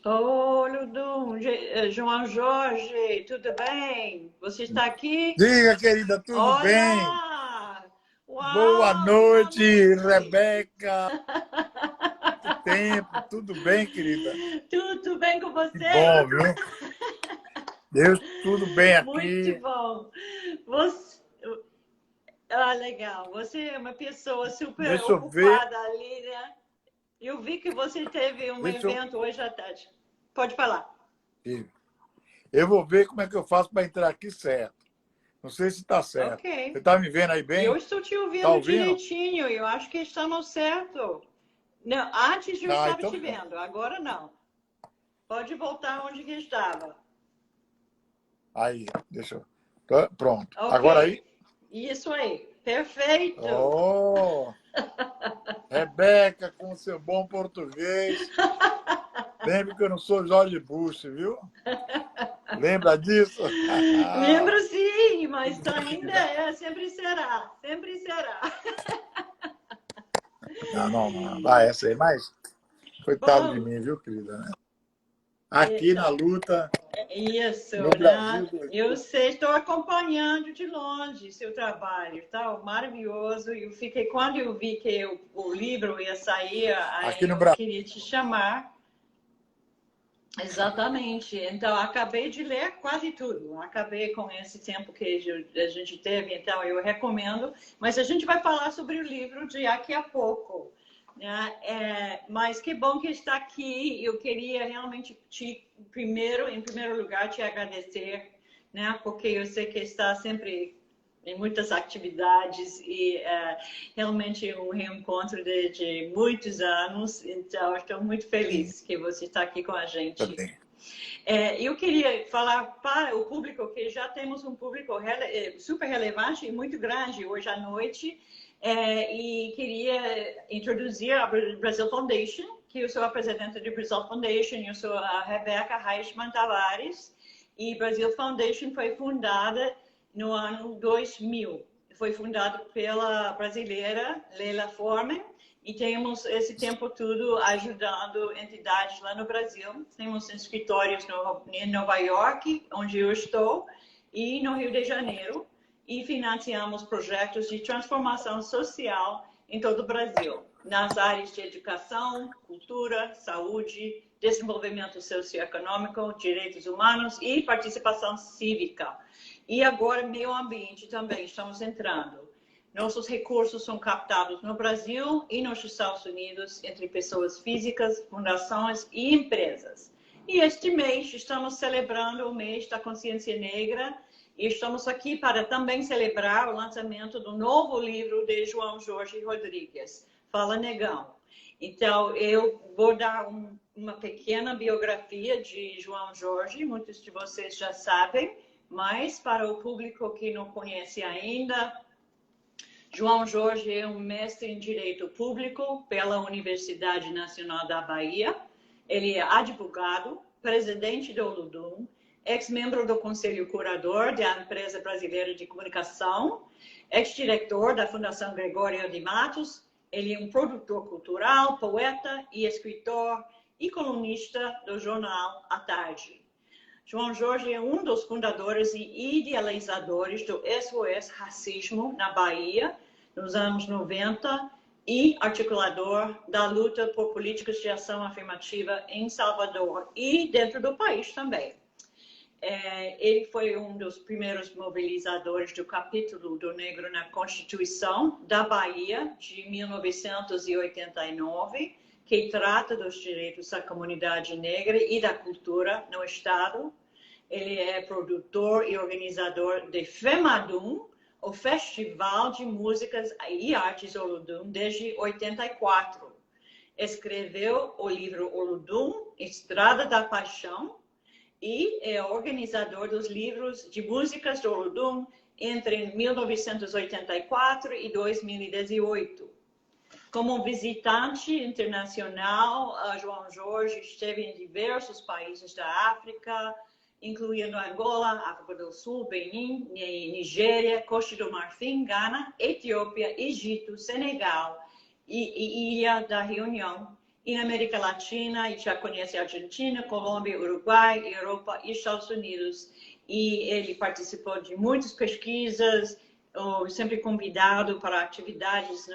Ô, Ludum, João Jorge, tudo bem? Você está aqui? Diga, querida, tudo bem? Olá! Boa Uau, noite, finalmente! Rebeca. Quanto tempo? Tudo bem, querida? Tudo bem com Que você? bom, viu? Deus, tudo bem Muito aqui. bom. Você... Ah, legal. Você é uma pessoa super Deixa eu ver. ocupada ali, né? Eu vi que você teve um Deixa eu... evento hoje à tarde. Pode falar. Eu vou ver como é que eu faço para entrar aqui certo. Não sei se está certo. Você Ok. está me vendo aí Eu bem? estou te Está ouvindo ouvindo? direitinho. Eu acho que estamos certo. Não, antes eu Ah, estava então te vendo, agora não. Pode voltar onde que estava. aí, deixa eu... Pronto. Ok, Agora aí. isso aí. Perfeito. Oh, Rebeca, com seu bom português. Lembre que eu não sou Jorge Bush, viu? Lembra disso? Lembro sim, mas Tudo bem, ainda querida? é, sempre será, sempre será. Não, não, não. Vai, essa aí, mas coitado de Bom, mim, viu, querida? Aqui na então, luta, isso, no né? Brasil. Eu sei, estou acompanhando de longe seu trabalho, tá? Maravilhoso. Eu fiquei, quando eu vi que o livro ia sair, Aqui aí no eu Brasil. queria te chamar. Exatamente. Então, acabei de ler quase tudo. Acabei com esse tempo que a gente teve, então eu recomendo. Mas a gente vai falar sobre o livro daqui a pouco, né? Mas que bom que está aqui. Eu queria realmente em primeiro lugar, te agradecer, né? Porque eu sei que está sempre em muitas atividades e realmente um reencontro de muitos anos. Então, estou muito feliz que você está aqui com a gente. Também. Eu queria falar para o público que já temos um público super relevante e muito grande hoje à noite. E queria introduzir a Brazil Foundation, que eu sou a presidente da Brazil Foundation, eu sou a Rebeca Reichmann Tavares, e Brazil Foundation foi fundada no ano 2000. Foi fundada pela brasileira Leila Forman, e temos esse tempo todo ajudando entidades lá no Brasil. Temos escritórios em Nova York, onde eu estou, e no Rio de Janeiro, e financiamos projetos de transformação social em todo o Brasil, nas áreas de educação, cultura, saúde, desenvolvimento socioeconômico, direitos humanos e participação cívica. E agora, meio ambiente também, estamos entrando. Nossos recursos são captados no Brasil e nos Estados Unidos entre pessoas físicas, fundações e empresas. E este mês estamos celebrando o mês da consciência negra e estamos aqui para também celebrar o lançamento do novo livro de João Jorge Rodrigues, Fala Negão. Então, eu vou dar uma pequena biografia de João Jorge, muitos de vocês já sabem, mas para o público que não conhece ainda, João Jorge é um mestre em Direito Público pela Universidade Nacional da Bahia. Ele é advogado, presidente do Ludum, ex-membro do Conselho Curador da Empresa Brasileira de Comunicação, ex-diretor da Fundação Gregório de Matos. Ele é um produtor cultural, poeta e escritor e colunista do jornal À Tarde. João Jorge é um dos fundadores e idealizadores do SOS Racismo na Bahia, nos anos 90, e articulador da luta por políticas de ação afirmativa em Salvador e dentro do país também. Ele foi um dos primeiros mobilizadores do capítulo do negro na Constituição da Bahia, de 1989, que trata dos direitos da comunidade negra e da cultura no Estado. Ele é produtor e organizador de FEMADUM, o Festival de Músicas e Artes Olodum, desde 84. Escreveu o livro Olodum, Estrada da Paixão, e é organizador dos livros de músicas do Olodum entre 1984 e 2018. Como visitante internacional, João Jorge esteve em diversos países da África, incluindo Angola, África do Sul, Benin, Nigéria, Costa do Marfim, Gana, Etiópia, Egito, Senegal e Ilha da Reunião. e na América Latina, e já conhece a Argentina, Colômbia, Uruguai, Europa e Estados Unidos. E ele participou de muitas pesquisas, sempre convidado para atividades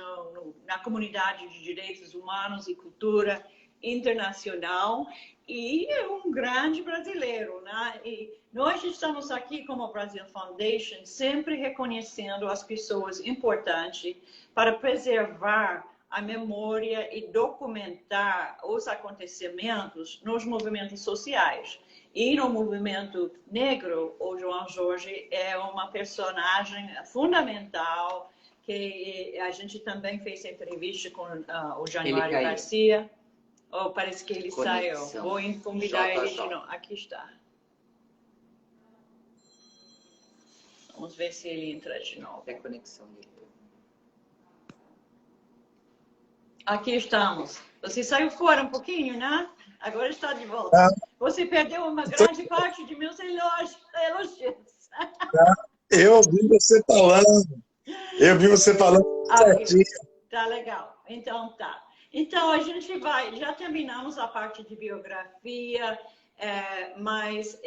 na comunidade de direitos humanos e cultura internacional, e é um grande brasileiro, né? E nós estamos aqui como Brazil Foundation sempre reconhecendo as pessoas importantes para preservar a memória e documentar os acontecimentos nos movimentos sociais. E no movimento negro, o João Jorge é uma personagem fundamental, que a gente também fez entrevista com o Januário Garcia. Oh, parece que ele saiu. Vou convidar ele de novo. Aqui está. Vamos ver se ele entra de novo. É a conexão dele. Aqui estamos. Você saiu fora um pouquinho, né? Agora está de volta. Você perdeu uma grande parte de meus elogios. Eu vi você falando. Eu vi você falando certinho. Tá legal. Então tá. Então a gente já terminamos a parte de biografia, mas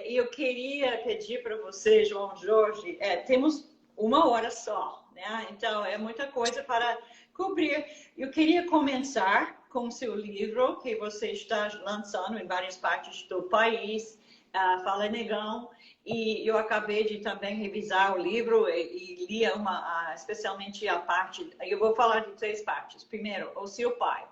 eu queria pedir para você, João Jorge, temos 1 hora só, né? Então é muita coisa para cobrir. Eu queria começar com o seu livro, que você está lançando em várias partes do país, Fala Negão, e eu acabei de também revisar o livro e li especialmente a parte, eu vou falar de 3 partes. Primeiro, o seu pai,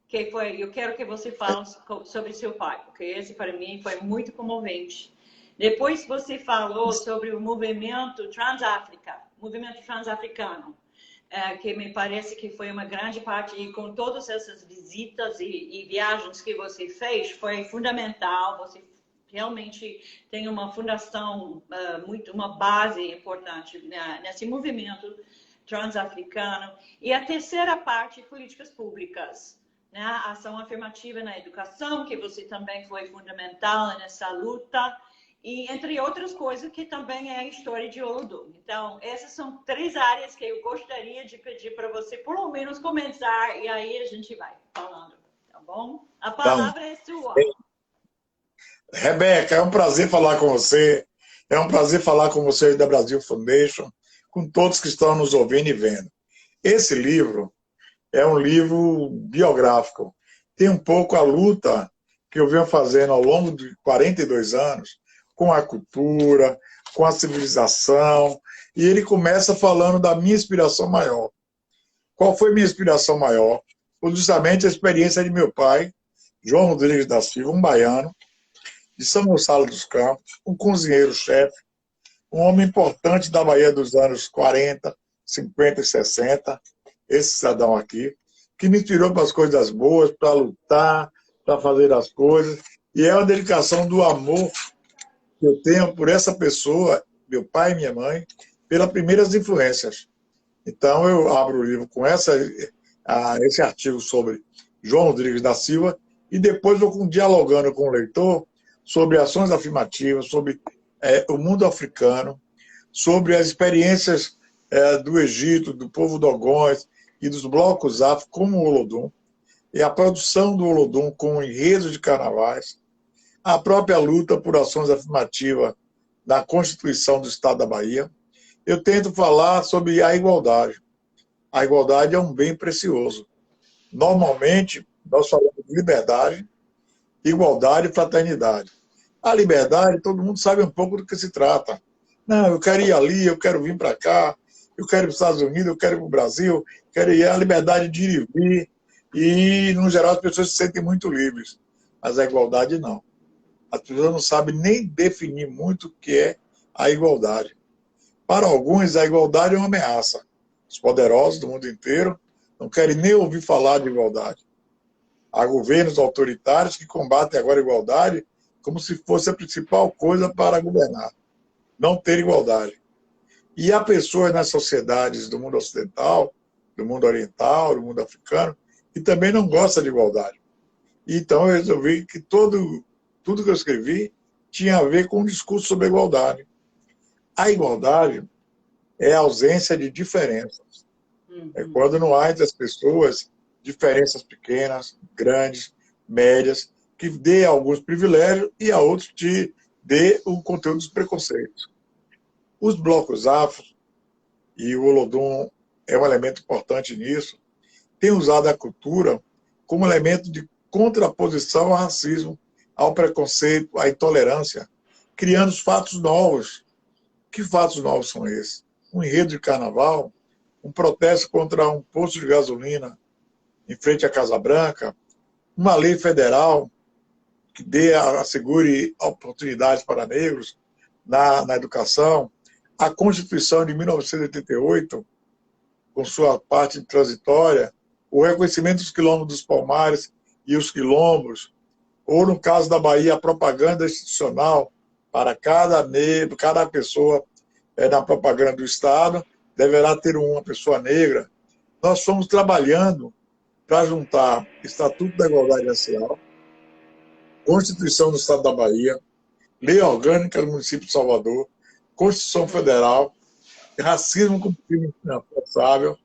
que foi, eu quero que você fale sobre seu pai, porque esse para mim foi muito comovente. Depois você falou sobre o movimento transafricano, que me parece que foi uma grande parte, e com todas essas visitas e viagens que você fez, foi fundamental. Você realmente tem uma fundação, uma base importante nesse movimento transafricano. E a terceira parte, políticas públicas, né? A ação afirmativa na educação, que você também foi fundamental nessa luta, e entre outras coisas que também é a história de Olodum. Então, essas são 3 áreas que eu gostaria de pedir para você, pelo menos, começar, e aí a gente vai falando, tá bom? A palavra é sua. Rebeca, é um prazer falar com você. É um prazer falar com você da Brazil Foundation, com todos que estão nos ouvindo e vendo. Esse livro é um livro biográfico. Tem um pouco a luta que eu venho fazendo ao longo de 42 anos com a cultura, com a civilização, e ele começa falando da minha inspiração maior. Qual foi minha inspiração maior? Foi justamente a experiência de meu pai, João Rodrigues da Silva, um baiano, de São Gonçalo dos Campos, um cozinheiro-chefe, um homem importante da Bahia dos anos 40, 50 e 60, esse cidadão aqui, que me tirou para as coisas boas, para lutar, para fazer as coisas, e é uma dedicação do amor que eu tenho por essa pessoa, meu pai e minha mãe, pelas primeiras influências. Então, eu abro o livro com esse artigo sobre João Rodrigues da Silva, e depois vou dialogando com o leitor sobre ações afirmativas, sobre o mundo africano, sobre as experiências do Egito, do povo Dogões e dos blocos afro, como o Olodum, e a produção do Olodum com enredos de carnavais, a própria luta por ações afirmativas da Constituição do Estado da Bahia. Eu tento falar sobre a igualdade. A igualdade é um bem precioso. Normalmente, nós falamos de liberdade, igualdade e fraternidade. A liberdade, todo mundo sabe um pouco do que se trata. Não, eu quero ir ali, eu quero vir para cá, eu quero ir para os Estados Unidos, eu quero ir para o Brasil, quero ir a liberdade de ir e vir. E, no geral, as pessoas se sentem muito livres. Mas a igualdade, não. As pessoas não sabem nem definir muito o que é a igualdade. Para alguns, a igualdade é uma ameaça. Os poderosos do mundo inteiro não querem nem ouvir falar de igualdade. Há governos autoritários que combatem agora a igualdade como se fosse a principal coisa para governar. Não ter igualdade. E há pessoas nas sociedades do mundo ocidental, do mundo oriental, do mundo africano, que também não gostam de igualdade. Então eu resolvi que tudo que eu escrevi tinha a ver com um discurso sobre a igualdade. A igualdade é a ausência de diferenças. É quando não há entre as pessoas diferenças pequenas, grandes, médias, que dê alguns privilégios e a outros te dê o conteúdo dos preconceitos. Os blocos afros, e o Olodum é um elemento importante nisso, têm usado a cultura como elemento de contraposição ao racismo, ao preconceito, à intolerância, criando fatos novos. Que fatos novos são esses? Um enredo de carnaval, um protesto contra um posto de gasolina em frente à Casa Branca, uma lei federal que assegure oportunidades para negros na educação, a Constituição de 1988, com sua parte transitória, o reconhecimento dos quilombos dos Palmares e os quilombos, ou, no caso da Bahia, a propaganda institucional para cada negro, cada pessoa na propaganda do Estado, deverá ter uma pessoa negra. Nós fomos trabalhando para juntar Estatuto da Igualdade Racial, Constituição do Estado da Bahia, Lei Orgânica do Município de Salvador, Constituição Federal, racismo como crime inafiançável,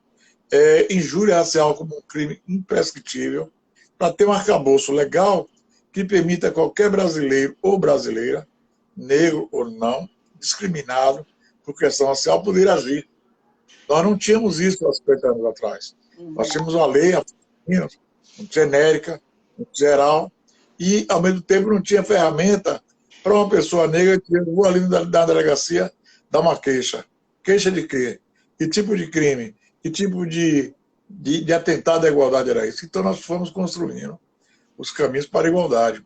injúria racial como um crime imprescritível, para ter um arcabouço legal que permita a qualquer brasileiro ou brasileira, negro ou não, discriminado por questão racial, poder agir. Nós não tínhamos isso há 50 anos atrás. Nós tínhamos uma lei muito genérica, muito geral, e, ao mesmo tempo, não tinha ferramenta para uma pessoa negra que vou ali na delegacia dar uma queixa. Queixa de quê? Que tipo de crime? Que tipo de atentado à igualdade era isso? Então, nós fomos construindo os caminhos para a igualdade.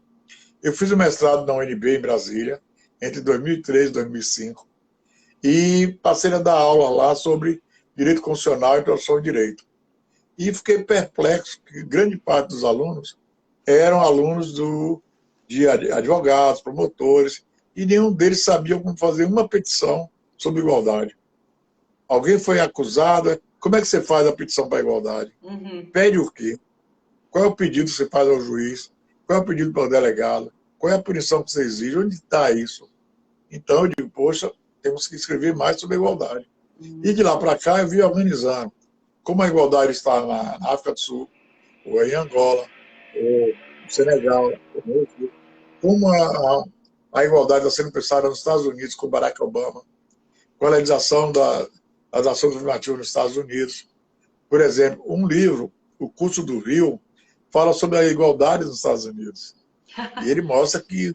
Eu fiz o mestrado na UNB, em Brasília, entre 2003 e 2005, e passei a dar aula lá sobre direito constitucional e introdução ao direito. E fiquei perplexo que grande parte dos alunos eram alunos de advogados, promotores, e nenhum deles sabia como fazer uma petição sobre igualdade. Alguém foi acusado, como é que você faz a petição para a igualdade? Pede o quê? Qual é o pedido que você faz ao juiz? Qual é o pedido para o delegado? Qual é a punição que você exige? Onde está isso? Então eu digo, poxa, temos que escrever mais sobre a igualdade. E de lá para cá eu vim organizando. Como a igualdade está na África do Sul, ou em Angola, ou no Senegal, como a igualdade está sendo pensada nos Estados Unidos com Barack Obama, com a realização das ações afirmativas nos Estados Unidos. Por exemplo, um livro, O Curso do Rio, fala sobre a igualdade nos Estados Unidos. E ele mostra que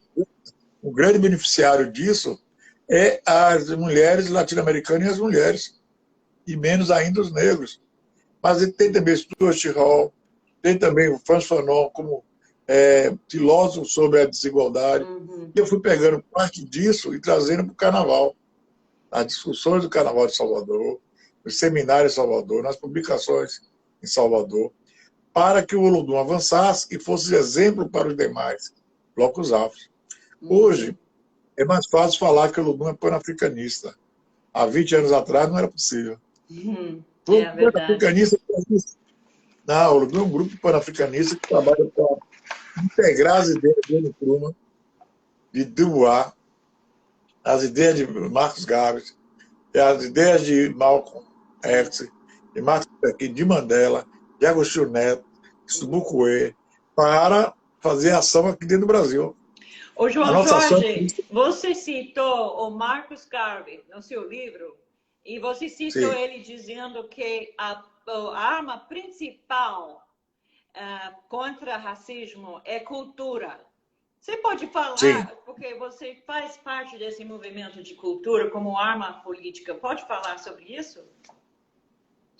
o grande beneficiário disso é as mulheres latino-americanas e as mulheres, e menos ainda os negros. Mas ele tem também Stuart Hall, tem também o Frantz Fanon como filósofo sobre a desigualdade. E eu fui pegando parte disso e trazendo para o Carnaval. Nas discussões do Carnaval de Salvador, nos seminários em Salvador, nas publicações em Salvador, para que o Olodum avançasse e fosse exemplo para os demais blocos afros. Hoje, é mais fácil falar que o Olodum é pan-africanista. Há 20 anos atrás não era possível. Pan-africanista. Não, o Olodum é um grupo pan-africanista que trabalha para integrar as ideias de Nkrumah, de Dubois, as ideias de Marcos Garvey, as ideias de Malcolm X, de Martin Luther King, de Mandela, de Agostinho Neto, de Subucuê, para fazer ação aqui dentro do Brasil. Ô, João Jorge, você citou o Marcus Garvey no seu livro, e você citou ele dizendo que a arma principal contra racismo é cultura. Você pode falar, porque você faz parte desse movimento de cultura como arma política, pode falar sobre isso?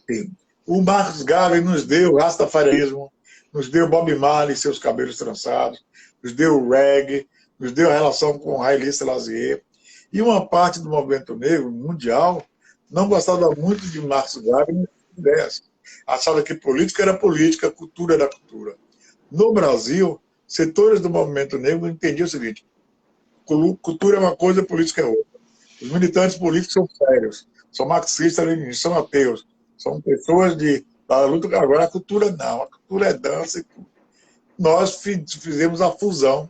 Sim. O Marcus Garvey nos deu o rastafarianismo, nos deu Bob Marley e seus cabelos trançados, nos deu o reggae, nos deu a relação com Haile Selassie. E uma parte do movimento negro mundial não gostava muito de Marcus Garvey, achava que política era política, cultura era cultura. No Brasil, setores do movimento negro entendiam o seguinte: cultura é uma coisa, política é outra. Os militantes políticos são sérios, são marxistas, leninistas, são ateus, são pessoas da luta. Agora, a cultura não, a cultura é dança e tudo. Nós fizemos a fusão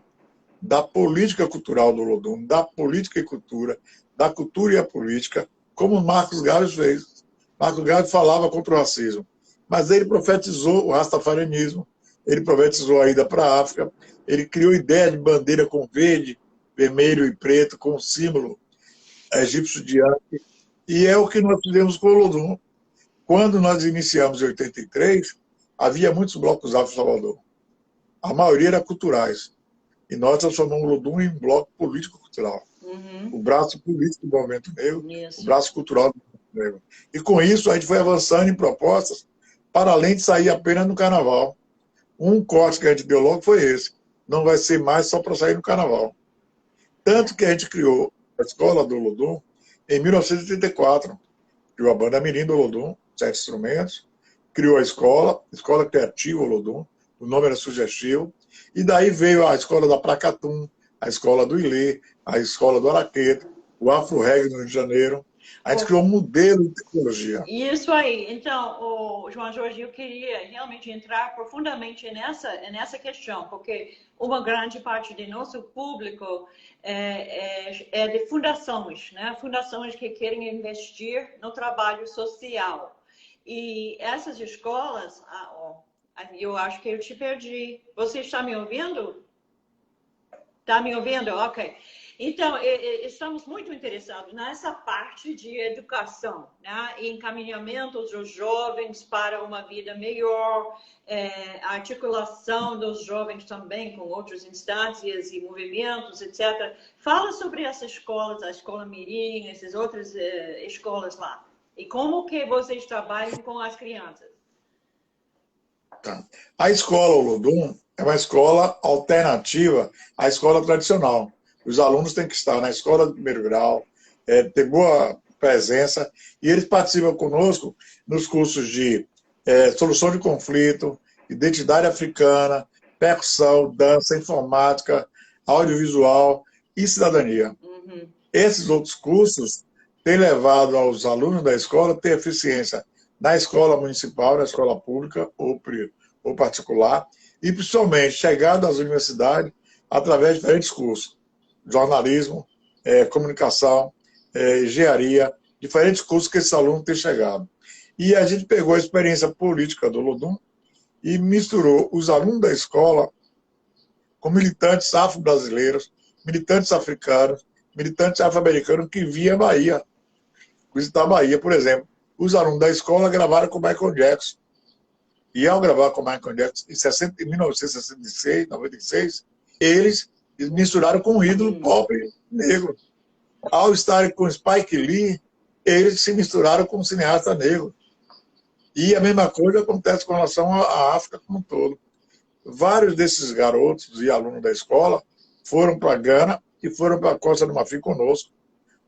da política cultural do Olodum, da política e cultura, da cultura e a política, como Marcos Garvey fez. Marcos Garvey falava contra o racismo. Mas ele profetizou o rastafarianismo, ele profetizou a ida para a África, ele criou a ideia de bandeira com verde, vermelho e preto, com o símbolo egípcio de Anki, e é o que nós fizemos com o Olodum. Quando nós iniciamos em 83, havia muitos blocos afro-Salvador. A maioria era culturais. E nós transformamos o Olodum em bloco político-cultural. O braço político do movimento negro, o braço cultural do movimento negro. E com isso a gente foi avançando em propostas, para além de sair apenas no carnaval. Um corte que a gente deu logo foi esse. Não vai ser mais só para sair no carnaval. Tanto que a gente criou a escola do Olodum em 1984. Criou a banda Mirim do Olodum, 7 instrumentos. Criou a escola criativa Olodum. O nome era sugestivo. E daí veio a escola da Pracatum, a escola do Ilê, a escola do Araqueto, o Afro-Reggae no Rio de Janeiro. A gente criou um modelo de tecnologia. Isso aí. Então, João Jorge, eu queria realmente entrar profundamente nessa questão, porque uma grande parte do nosso público é de fundações, né? Fundações que querem investir no trabalho social. E essas escolas, eu acho que eu te perdi. Você está me ouvindo? Está me ouvindo? Ok. Então, estamos muito interessados nessa parte de educação, né? Encaminhamento dos jovens para uma vida melhor, a articulação dos jovens também com outras instâncias e movimentos, etc. Fala sobre essas escolas, a Escola Mirim, essas outras escolas lá. E como que vocês trabalham com as crianças? Tá. A escola Olodum é uma escola alternativa à escola tradicional. Os alunos têm que estar na escola de primeiro grau, ter boa presença, e eles participam conosco nos cursos de solução de conflito, identidade africana, percussão, dança, informática, audiovisual e cidadania. Esses outros cursos têm levado aos alunos da escola a ter eficiência na escola municipal, na escola pública ou particular, e principalmente chegado às universidades através de diferentes cursos. Jornalismo, comunicação, engenharia, diferentes cursos que esses alunos têm chegado. E a gente pegou a experiência política do Olodum e misturou os alunos da escola com militantes afro-brasileiros, militantes africanos, militantes afro-americanos que vinham à Bahia, visitar a Bahia, por exemplo. Os alunos da escola gravaram com Michael Jackson. E ao gravar com Michael Jackson em 1966, 96, eles misturaram com um ídolo pop negro. Ao estarem com Spike Lee, eles se misturaram com um cineasta negro. E a mesma coisa acontece com relação à África como um todo. Vários desses garotos e alunos da escola foram para Gana e foram para a Costa do Marfim conosco.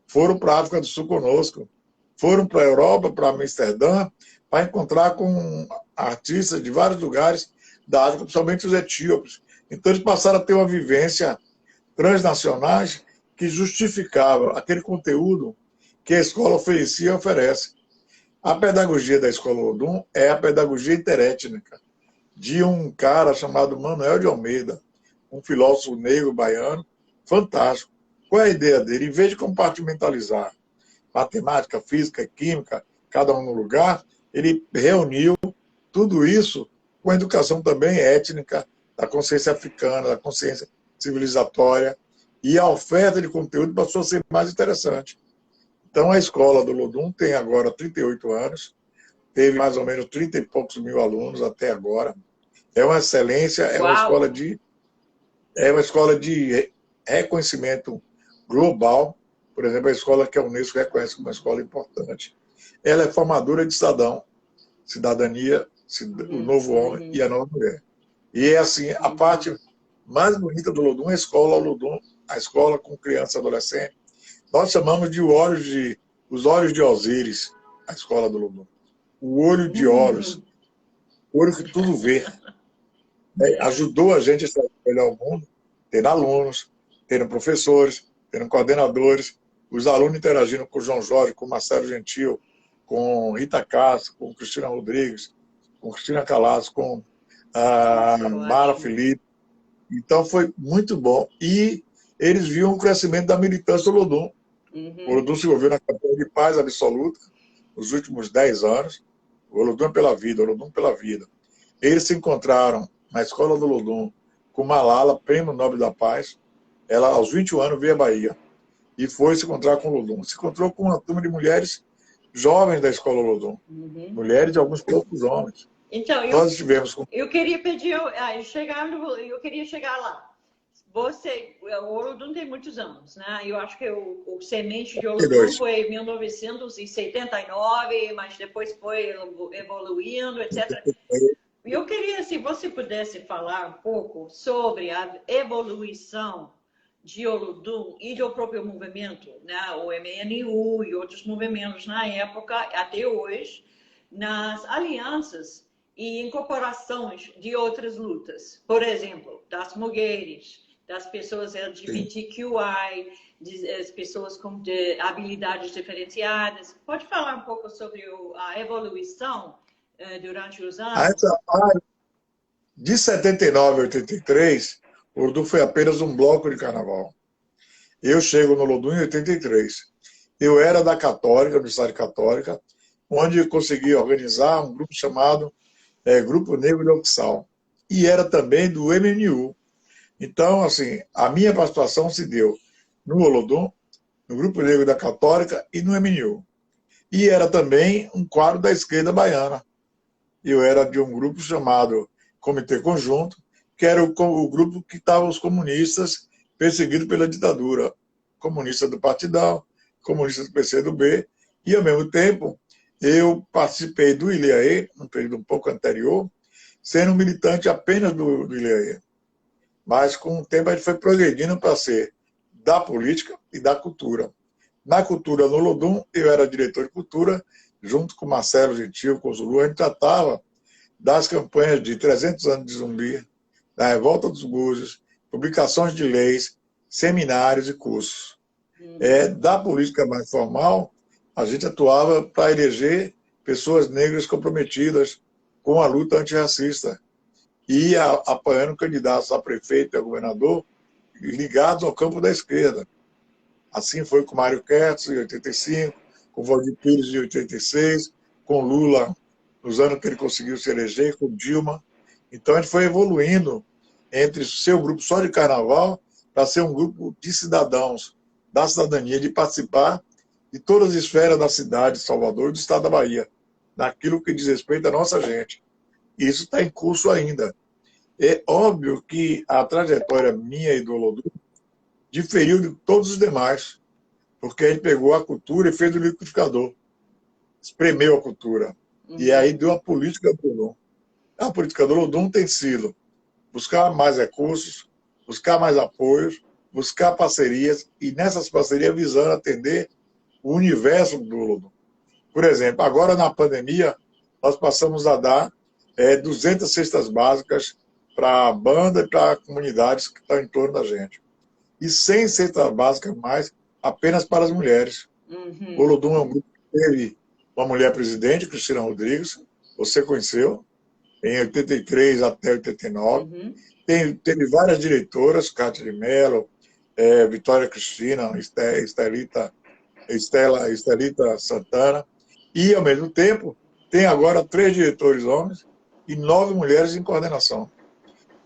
Foram para a África do Sul conosco. Foram para a Europa, para Amsterdã, para encontrar com artistas de vários lugares da África, principalmente os etíopes. Então, eles passaram a ter uma vivência transnacionais que justificava aquele conteúdo que a escola oferecia e oferece. A pedagogia da Escola Olodum é a pedagogia interétnica de um cara chamado Manuel de Almeida, um filósofo negro baiano, fantástico. Qual é a ideia dele? Em vez de compartimentalizar matemática, física, química, cada um no lugar, ele reuniu tudo isso com a educação também étnica, da consciência africana, da consciência civilizatória, e a oferta de conteúdo passou a ser mais interessante. Então, a escola do Olodum tem agora 38 anos, teve mais ou menos 30 e poucos mil alunos até agora. É uma excelência, é uma escola de reconhecimento global. Por exemplo, a escola que a Unesco reconhece como uma escola importante. Ela é formadora de cidadão, cidadania, o novo homem e a nova mulher. E é assim, a parte mais bonita do Olodum é a escola Olodum, a escola com criança e adolescente. Nós chamamos de os olhos de Osíris, a escola do Olodum. O olho de Horus, o olho que tudo vê. Ajudou a gente a estar melhor o mundo, tendo alunos, tendo professores, tendo coordenadores, os alunos interagindo com o João Jorge, com o Marcelo Gentil, com Rita Castro, com Cristina Rodrigues, com Cristina Calazzo, com a Mara Felipe. Então foi muito bom. E eles viam o crescimento da militância do Olodum. O Olodum se envolveu na campanha de paz absoluta nos últimos 10 anos. O Olodum pela vida, o Olodum pela vida. Eles se encontraram na escola do Olodum com Malala, Prêmio Nobel da Paz. Ela, aos 21 anos, veio à Bahia e foi se encontrar com o Olodum. Se encontrou com uma turma de mulheres jovens da escola Olodum. Mulheres e alguns poucos homens. Então, Nós estivemos com... eu queria pedir, eu queria chegar lá. O Olodum tem muitos anos, né? Eu acho que o semente de Olodum foi em 1979, mas depois foi evoluindo, etc. E eu queria, se você pudesse falar um pouco sobre a evolução de Olodum e do próprio movimento, né? O MNU e outros movimentos na época, até hoje, nas alianças e incorporações de outras lutas. Por exemplo, das mulheres, das pessoas LGBTQI, das pessoas com habilidades diferenciadas. Pode falar um pouco sobre a evolução durante os anos? De 79 a 83, o Olodum foi apenas um bloco de carnaval. Eu chego no Olodum em 83. Eu era da Católica, Universidade Católica, onde eu consegui organizar um grupo chamado Grupo Negro de Oxal. E era também do MNU. Então, assim, a minha participação se deu no Olodum, no Grupo Negro da Católica e no MNU. E era também um quadro da esquerda baiana. Eu era de um grupo chamado Comitê Conjunto, que era o grupo que estavam os comunistas perseguidos pela ditadura. Comunista do Partidão, comunista do PCdoB, e, ao mesmo tempo, eu participei do ILEAE, num período um pouco anterior, sendo militante apenas do ILEAE. Mas, com o tempo, a gente foi progredindo para ser da política e da cultura. Na cultura, no Olodum, eu era diretor de cultura, junto com Marcelo Gentil, com o Zulu, a gente tratava das campanhas de 300 anos de Zumbi, da Revolta dos Búzios, publicações de leis, seminários e cursos. Da política mais formal, a gente atuava para eleger pessoas negras comprometidas com a luta antirracista e apoiando candidatos a prefeito e a governador ligados ao campo da esquerda. Assim foi com Mário Kertz, em 85, com Valdir Pires, em 86, com Lula, nos anos que ele conseguiu se eleger, com Dilma. Então, a gente foi evoluindo entre ser um grupo só de carnaval para ser um grupo de cidadãos, da cidadania, de participar de todas as esferas da cidade de Salvador e do estado da Bahia, naquilo que diz respeito à nossa gente. E isso está em curso ainda. É óbvio que a trajetória minha e do Olodum diferiu de todos os demais, porque a gente pegou a cultura e fez o liquidificador, espremeu a cultura. E aí deu a política do Olodum. A política do Olodum tem sido buscar mais recursos, buscar mais apoios, buscar parcerias, e nessas parcerias visando atender o universo do Olodum. Por exemplo, agora na pandemia, nós passamos a dar 200 cestas básicas para a banda e para comunidades que estão em torno da gente. E 100 cestas básicas mais apenas para as mulheres. O Olodum é um grupo que teve uma mulher presidente, Cristina Rodrigues, você conheceu, em 83 até 89. Teve várias diretoras, Cátia de Mello, Vitória Cristina, Estelita Santana, e, ao mesmo tempo, tem agora 3 diretores homens e 9 mulheres em coordenação.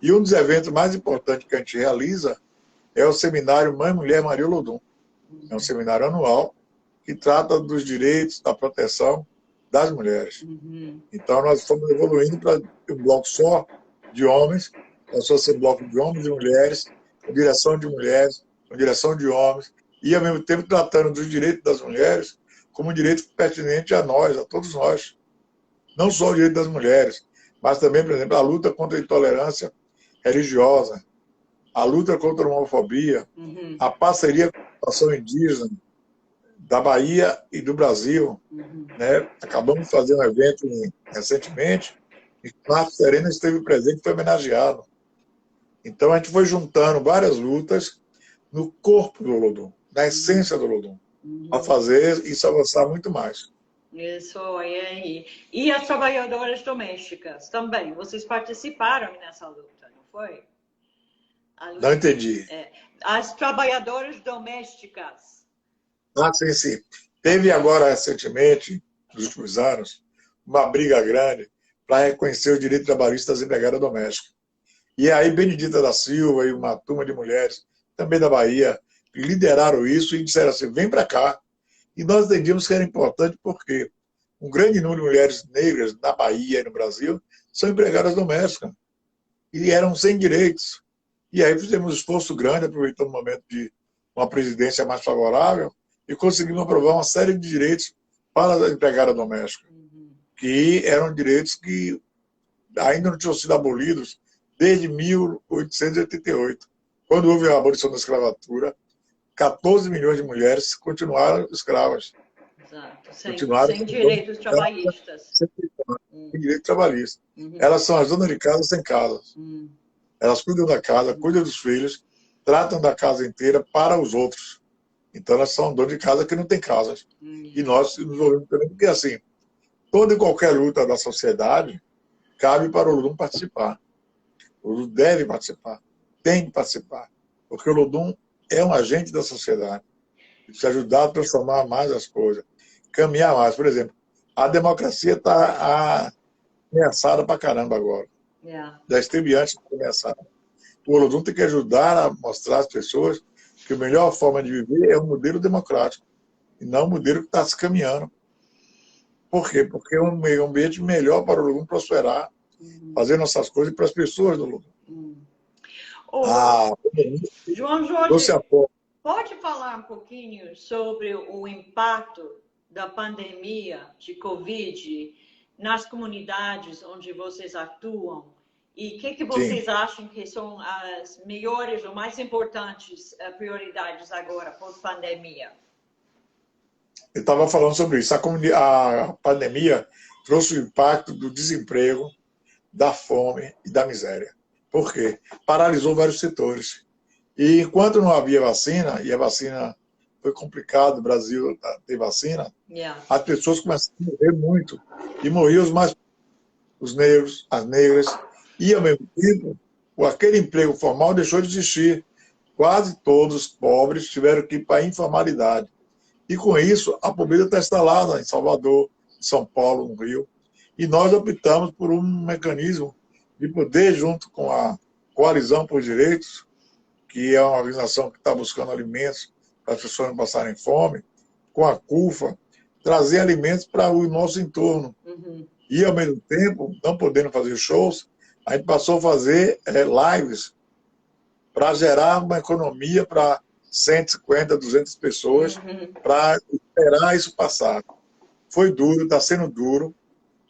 E um dos eventos mais importantes que a gente realiza é o seminário Mãe, Mulher, Maria Olodum. É um seminário anual que trata dos direitos, da proteção das mulheres. Então, nós estamos evoluindo para um bloco só de homens, passou a ser um bloco de homens e mulheres, com direção de mulheres, com direção de homens, e, ao mesmo tempo, tratando dos direitos das mulheres como um direito pertinente a nós, a todos nós. Não só o direito das mulheres, mas também, por exemplo, a luta contra a intolerância religiosa, a luta contra a homofobia, a parceria com a população indígena da Bahia e do Brasil. Né? Acabamos de fazer um evento recentemente e Marcos Serena esteve presente e foi homenageado. Então, a gente foi juntando várias lutas no corpo do Olodum, na essência do Olodum, a fazer isso avançar muito mais. Isso, e as trabalhadoras domésticas também. Vocês participaram nessa luta, não foi? Não entendi. As trabalhadoras domésticas. Sim. Teve agora, recentemente, nos últimos anos, uma briga grande para reconhecer o direito trabalhista das empregadas domésticas. E aí Benedita da Silva e uma turma de mulheres, também da Bahia, lideraram isso e disseram assim, vem para cá. E nós entendíamos que era importante porque um grande número de mulheres negras na Bahia e no Brasil são empregadas domésticas e eram sem direitos. E aí fizemos um esforço grande, aproveitando o momento de uma presidência mais favorável, e conseguimos aprovar uma série de direitos para a empregada doméstica, que eram direitos que ainda não tinham sido abolidos desde 1888, quando houve a abolição da escravatura. 14 milhões de mulheres continuaram escravas. Exato. Continuaram Sem direitos trabalhistas. Sem direitos trabalhistas. Elas são as donas de casa sem casa. Elas cuidam da casa, cuidam dos filhos, tratam da casa inteira para os outros. Então elas são donas de casa que não têm casas. E nós nos ouvimos também, porque assim, toda e qualquer luta da sociedade cabe para o Lodum participar. O Lodum deve participar, tem que participar. Porque o Lodum é um agente da sociedade. Precisa ajudar a transformar mais as coisas, caminhar mais. Por exemplo, a democracia está ameaçada para caramba agora. Já esteve antes de começar. O Olodum tem que ajudar a mostrar às pessoas que a melhor forma de viver é um modelo democrático, e não um modelo que está se caminhando. Por quê? Porque é um meio ambiente melhor para o Olodum prosperar, fazer nossas coisas para as pessoas do Olodum. João Jorge, pode falar um pouquinho sobre o impacto da pandemia de Covid nas comunidades onde vocês atuam? E o que vocês acham que são as melhores ou mais importantes prioridades agora, pós-pandemia? Eu estava falando sobre isso. A pandemia trouxe o impacto do desemprego, da fome e da miséria. Por quê? Paralisou vários setores. E enquanto não havia vacina, e a vacina foi complicado, o Brasil ter vacina, as pessoas começaram a morrer muito. E morriam os negros, as negras, e ao mesmo tempo, aquele emprego formal deixou de existir. Quase todos os pobres tiveram que ir para a informalidade. E com isso, a pobreza está instalada em Salvador, em São Paulo, no Rio. E nós optamos por um mecanismo de poder, junto com a Coalizão por Direitos, que é uma organização que está buscando alimentos para as pessoas não passarem fome, com a CUFA, trazer alimentos para o nosso entorno. E, ao mesmo tempo, não podendo fazer shows, a gente passou a fazer lives para gerar uma economia para 150, 200 pessoas, para esperar isso passar. Foi duro, está sendo duro.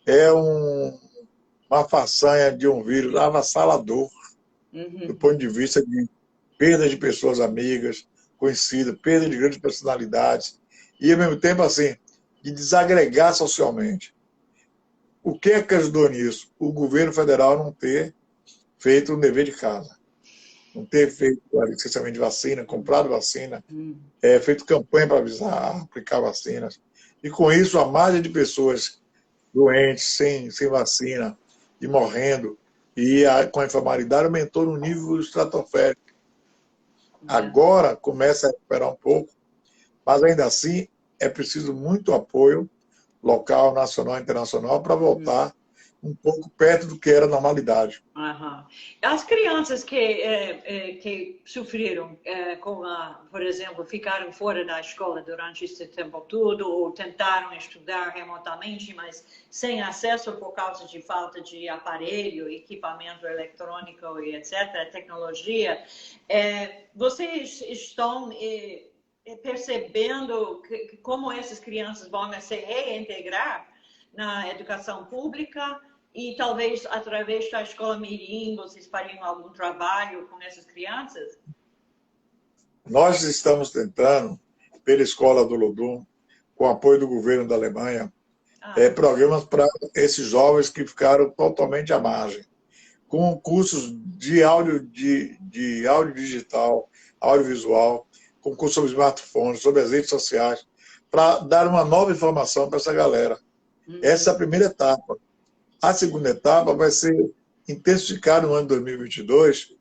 É uma façanha de um vírus avassalador, do ponto de vista de perda de pessoas amigas, conhecidas, perda de grandes personalidades, e, ao mesmo tempo, assim, de desagregar socialmente. O que é que ajudou nisso? O governo federal não ter feito um dever de casa. Não ter feito licenciamento de vacina, comprado vacina, feito campanha para avisar, aplicar vacinas. E com isso, a margem de pessoas doentes, sem vacina, e morrendo, e com a informalidade aumentou no nível estratosférico. Agora começa a recuperar um pouco, mas ainda assim é preciso muito apoio local, nacional e internacional para voltar um pouco perto do que era a normalidade. As crianças que sofreram por exemplo, ficaram fora da escola durante esse tempo todo, ou tentaram estudar remotamente, mas sem acesso por causa de falta de aparelho, equipamento eletrônico e etc., tecnologia, vocês estão percebendo como essas crianças vão se reintegrar na educação pública? E talvez, através da Escola Mirim, vocês fariam algum trabalho com essas crianças? Nós estamos tentando, pela Escola do Lodum, com apoio do governo da Alemanha, programas para esses jovens que ficaram totalmente à margem, com cursos de áudio digital, audiovisual, com cursos sobre smartphones, sobre as redes sociais, para dar uma nova informação para essa galera. Essa é a primeira etapa. A segunda etapa vai ser intensificar no ano de 2022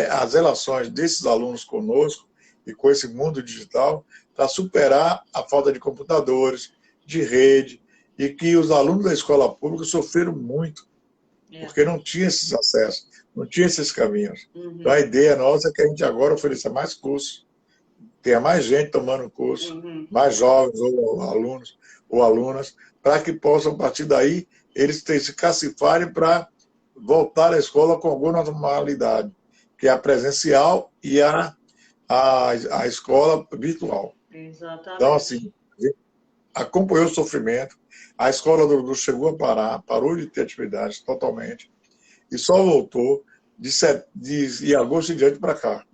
as relações desses alunos conosco e com esse mundo digital para superar a falta de computadores, de rede e que os alunos da escola pública sofreram muito, porque não tinha esses acessos, não tinha esses caminhos. Então, a ideia nossa é que a gente agora ofereça mais cursos, tenha mais gente tomando curso, mais jovens ou alunos ou alunas, para que possam, a partir daí, eles se cacifarem para voltar à escola com alguma normalidade, que é a presencial e a escola virtual. Exatamente. Então, assim, acompanhou o sofrimento, a escola do chegou a parar, parou de ter atividades totalmente, e só voltou de agosto em diante para cá,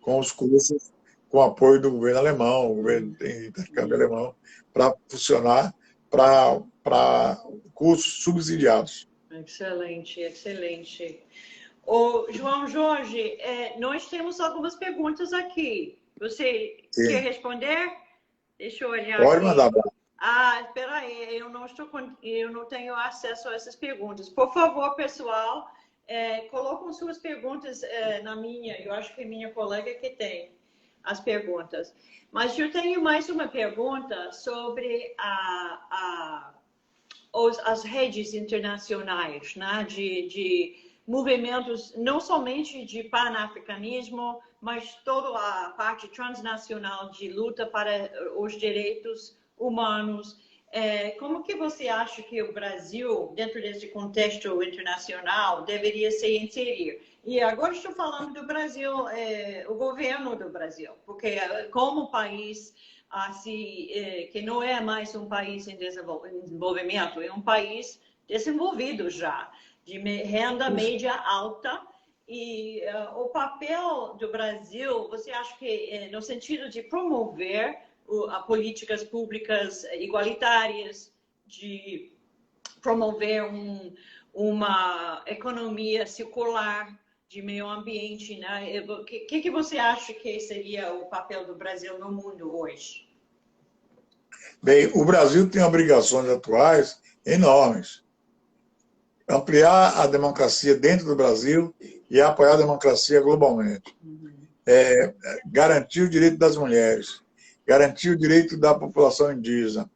com os cursos, com o apoio do governo alemão, o governo de intercâmbio alemão, para funcionar para cursos subsidiados. Excelente, excelente. Ô, João Jorge, nós temos algumas perguntas aqui. Você quer responder? Deixa eu olhar Pode aqui. mandar. Espera aí, eu não tenho acesso a essas perguntas. Por favor, pessoal, colocam suas perguntas na minha. Eu acho que é minha colega que tem as perguntas. Mas eu tenho mais uma pergunta sobre as redes internacionais, né, de movimentos, não somente de panafricanismo, mas toda a parte transnacional de luta para os direitos humanos. Como que você acha que o Brasil, dentro desse contexto internacional, deveria se inserir? E agora estou falando do Brasil, o governo do Brasil, porque como país que não é mais um país em desenvolvimento, é um país desenvolvido já, de renda média alta. E o papel do Brasil, você acha que no sentido de promover políticas públicas igualitárias, de promover uma economia circular, de meio ambiente, né? O que você acha que seria o papel do Brasil no mundo hoje? Bem, o Brasil tem obrigações atuais enormes. Ampliar a democracia dentro do Brasil e apoiar a democracia globalmente. Garantir o direito das mulheres, garantir o direito da população indígena,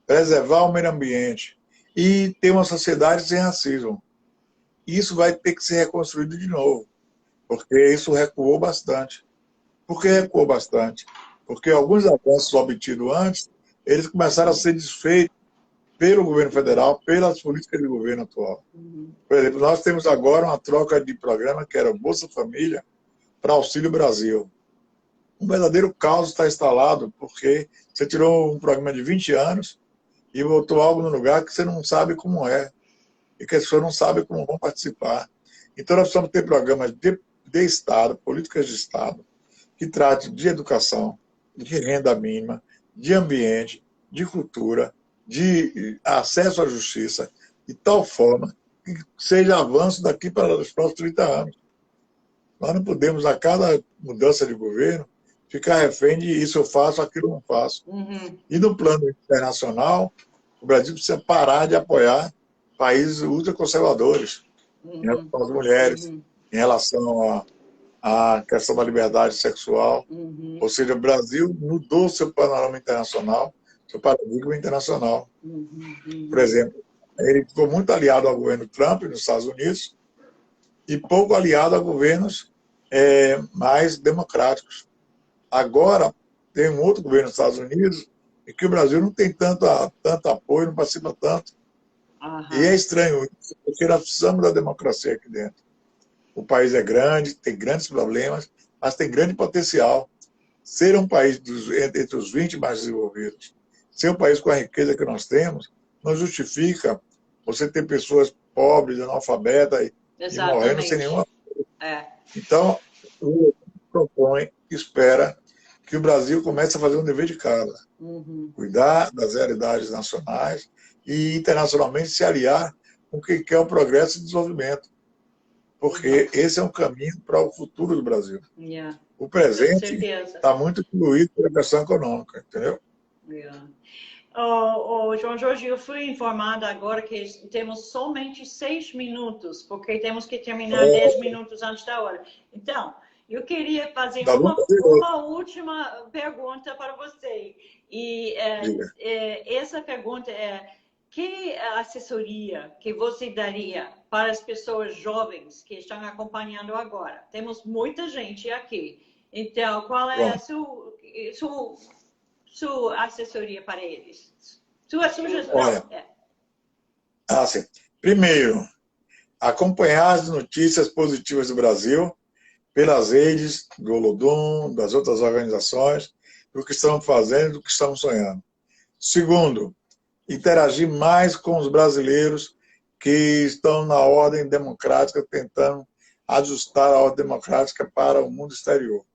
preservar o meio ambiente e ter uma sociedade sem racismo. Isso vai ter que ser reconstruído de novo, porque isso recuou bastante. Por que recuou bastante? Porque alguns avanços obtidos antes, eles começaram a ser desfeitos pelo governo federal, pelas políticas do governo atual. Por exemplo, nós temos agora uma troca de programa que era o Bolsa Família para Auxílio Brasil. Um verdadeiro caos está instalado, porque você tirou um programa de 20 anos e botou algo no lugar que você não sabe como é, e que as pessoas não sabem como vão participar. Então, nós precisamos ter programas de Estado, políticas de Estado, que tratem de educação, de renda mínima, de ambiente, de cultura, de acesso à justiça, de tal forma que seja avanço daqui para os próximos 30 anos. Nós não podemos, a cada mudança de governo, ficar refém de isso eu faço, aquilo eu não faço. E no plano internacional, o Brasil precisa parar de apoiar países ultraconservadores em relação às mulheres, em relação à questão da liberdade sexual. Ou seja, o Brasil mudou seu panorama internacional, seu paradigma internacional. Por exemplo, ele ficou muito aliado ao governo Trump nos Estados Unidos e pouco aliado a governos mais democráticos. Agora, tem um outro governo nos Estados Unidos e que o Brasil não tem tanto apoio, não participa tanto. E é estranho isso, porque nós precisamos da democracia aqui dentro. O país é grande, tem grandes problemas, mas tem grande potencial. Ser um país entre os 20 mais desenvolvidos, ser um país com a riqueza que nós temos, não justifica você ter pessoas pobres, analfabetas e morrendo sem nenhuma coisa. Então, o propõe, espera que o Brasil comece a fazer um dever de casa. Cuidar das realidades nacionais e internacionalmente se aliar com o que quer o progresso e desenvolvimento. Porque esse é um caminho para o futuro do Brasil. O presente está muito incluído pela questão econômica, entendeu? João Jorge, eu fui informada agora que temos somente 6 minutos, porque temos que terminar 10 minutos antes da hora. Então, eu queria fazer uma última pergunta para você. E essa pergunta é: que assessoria que você daria para as pessoas jovens que estão acompanhando agora? Temos muita gente aqui. Então, qual é a sua assessoria para eles? Sua sugestão? Olha, assim, primeiro, acompanhar as notícias positivas do Brasil pelas redes do Olodum, das outras organizações, do que estamos fazendo, do que estamos sonhando. Segundo, interagir mais com os brasileiros que estão na ordem democrática, tentando ajustar a ordem democrática para o mundo exterior.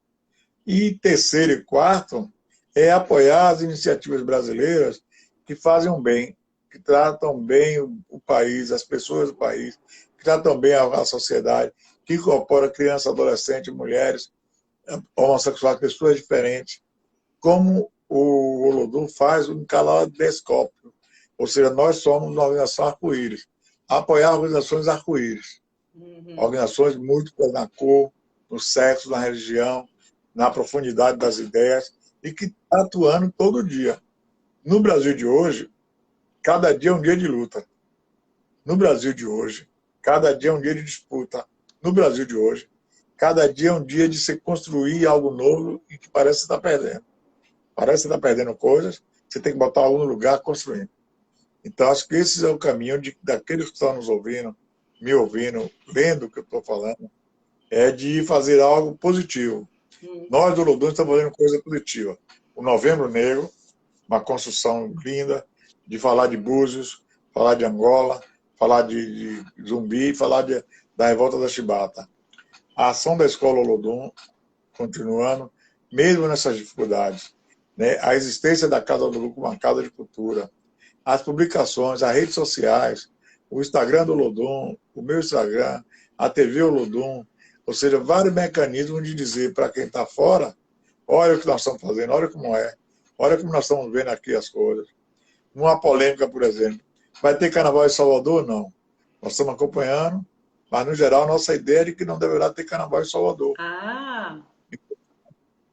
E terceiro e quarto, é apoiar as iniciativas brasileiras que fazem um bem, que tratam bem o país, as pessoas do país, que tratam bem a sociedade, que incorpora crianças, adolescentes, mulheres, homossexuais, pessoas diferentes, como o Olodum faz um caleidoscópio. Ou seja, nós somos uma organização arco-íris. Apoiar organizações arco-íris. Organizações múltiplas na cor, no sexo, na religião, na profundidade das ideias, e que está atuando todo dia. No Brasil de hoje, cada dia é um dia de luta. No Brasil de hoje, cada dia é um dia de disputa. No Brasil de hoje, cada dia é um dia de se construir algo novo e que parece que está perdendo. Parece que está perdendo coisas, você tem que botar algo no lugar construindo. Então, acho que esse é o caminho daqueles que estão nos ouvindo, me ouvindo, lendo o que eu estou falando, é de fazer algo positivo. Nós, do Olodum, estamos fazendo coisa positiva. O Novembro Negro, uma construção linda, de falar de Búzios, falar de Angola, falar de Zumbi, falar da revolta da Chibata. A ação da Escola Olodum, continuando, mesmo nessas dificuldades, né? A existência da Casa Olodum como uma casa de cultura, as publicações, as redes sociais, o Instagram do Olodum, o meu Instagram, a TV Olodum, ou seja, vários mecanismos de dizer para quem está fora, olha o que nós estamos fazendo, olha como é, olha como nós estamos vendo aqui as coisas. Uma polêmica, por exemplo, vai ter carnaval em Salvador? Não. Nós estamos acompanhando, mas, no geral, nossa ideia é de que não deverá ter carnaval em Salvador.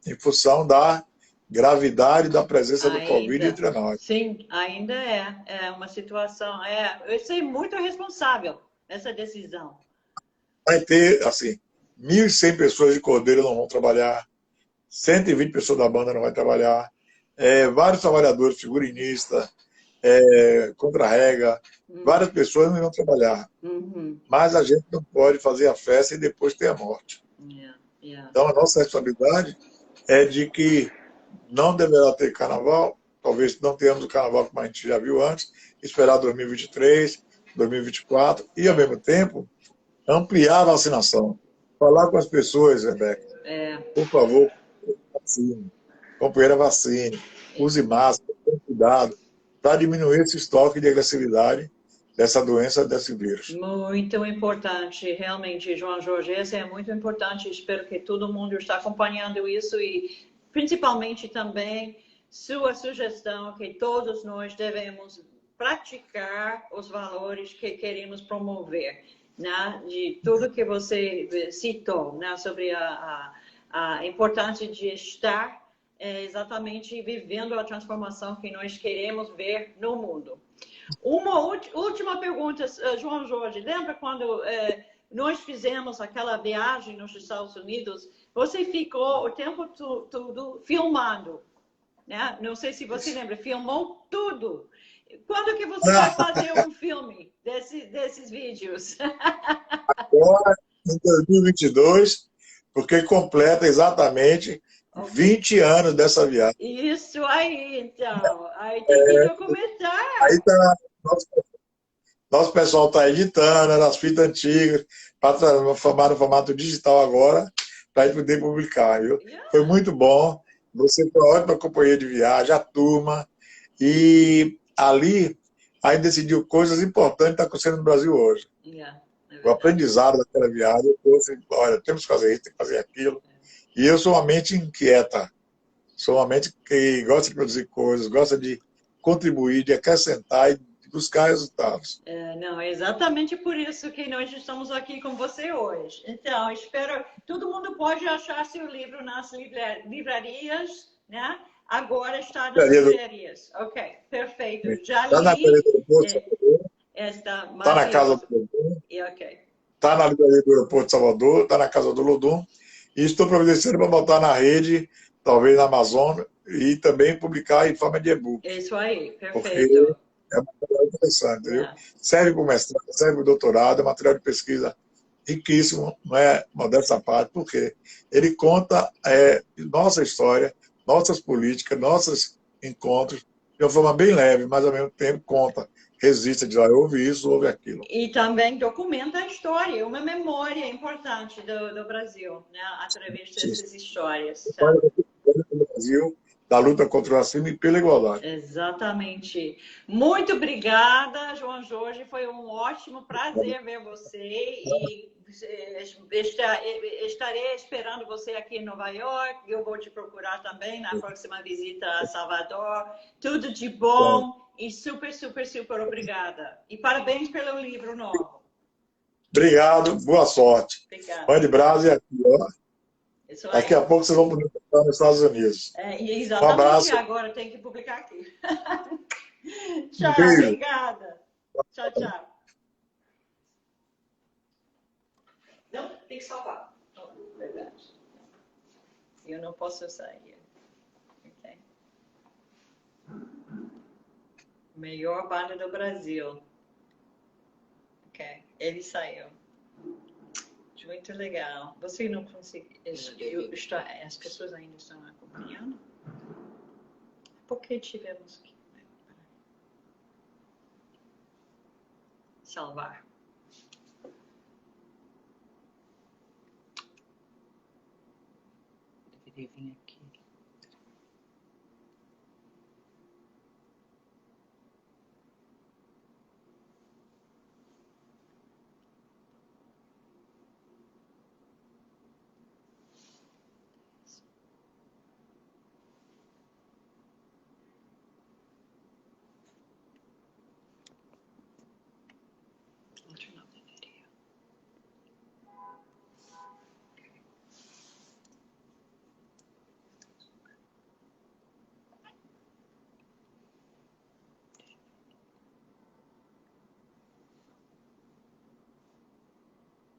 Em função da gravidade da presença do Covid entre nós. Sim, ainda é uma situação. Eu sei muito responsável essa decisão. Vai ter, assim, 1.100 pessoas de Cordeiro não vão trabalhar, 120 pessoas da banda não vão trabalhar, vários trabalhadores, figurinistas, contra-rega, várias pessoas não vão trabalhar. Mas a gente não pode fazer a festa e depois ter a morte. Então, a nossa responsabilidade é de que não deverá ter carnaval, talvez não tenhamos o carnaval como a gente já viu antes, esperar 2023, 2024 e, ao mesmo tempo, ampliar a vacinação. Falar com as pessoas, Rebeca, por favor, vacine. Companheira, vacine. Use máscara, tenha cuidado, para diminuir esse estoque de agressividade dessa doença, desse vírus. Muito importante, realmente, João Jorge, isso é muito importante. Espero que todo mundo está acompanhando isso e, principalmente, também sua sugestão que todos nós devemos praticar os valores que queremos promover, né? De tudo que você citou, né? Sobre a importância de estar exatamente vivendo a transformação que nós queremos ver no mundo. Uma última pergunta, João Jorge. Lembra quando nós fizemos aquela viagem nos Estados Unidos? Você ficou o tempo todo filmando, né? Não sei se você lembra, filmou tudo. Quando que você vai fazer um filme desses vídeos? Agora, em 2022, porque completa exatamente 20 anos dessa viagem. Isso aí, então. Aí tem que documentar. Aí tá, nosso pessoal está editando, as fitas antigas, para transformar no formato digital agora, para a gente poder publicar, viu? Foi muito bom. Você foi uma ótima companhia de viagem, a turma. E ali, a gente decidiu coisas importantes que estão acontecendo no Brasil hoje. O aprendizado daquela viagem, eu trouxe, olha, temos que fazer isso, temos que fazer aquilo. E eu sou uma mente inquieta, sou uma mente que gosta de produzir coisas, gosta de contribuir, de acrescentar e de buscar resultados. Não, é exatamente por isso que nós estamos aqui com você hoje. Então, espero... Todo mundo pode achar seu livro nas livrarias, né? Agora está nas livrarias. Ok, perfeito. Já Está na li livraria do Aeroporto de Salvador, esta está na casa do maravilhosa. Lodum, Ok. está na livraria do Aeroporto de Salvador, está na casa do Lodum, e estou providenciando para botar na rede, talvez na Amazon, e também publicar em forma de e-book, Isso aí, porque perfeito. é um material interessante, entendeu? Yeah. Serve para o mestrado, serve para o doutorado, é material de pesquisa riquíssimo, não é modesta parte, porque ele conta nossa história, nossas políticas, nossos encontros, de uma forma bem leve, mas ao mesmo tempo conta, resiste, diz, houve isso, houve aquilo. E também documenta a história, uma memória importante do Brasil, né? Através dessas histórias. Tá? No Brasil, da luta contra o racismo e pela igualdade. Exatamente. Muito obrigada, João Jorge. Foi um ótimo prazer ver você e estarei esperando você aqui em Nova York. Eu vou te procurar também na próxima visita a Salvador. Tudo de bom e super, super, super obrigada. E parabéns pelo livro novo. Obrigado, boa sorte. Obrigada. Mãe de Brás e aqui, ó. Daqui a pouco vocês vão poder publicar nos Estados Unidos. Exatamente, Um abraço. agora tem que publicar aqui. Tchau, Beijo. obrigada. Tchau, tchau. Não, tem que salvar. Oh, verdade. Eu não posso sair. Okay. Melhor banda do Brasil. Ok, ele saiu. Muito legal. Você não consegue. As pessoas ainda estão acompanhando? Por que tivemos que salvar? Deveria vir aqui.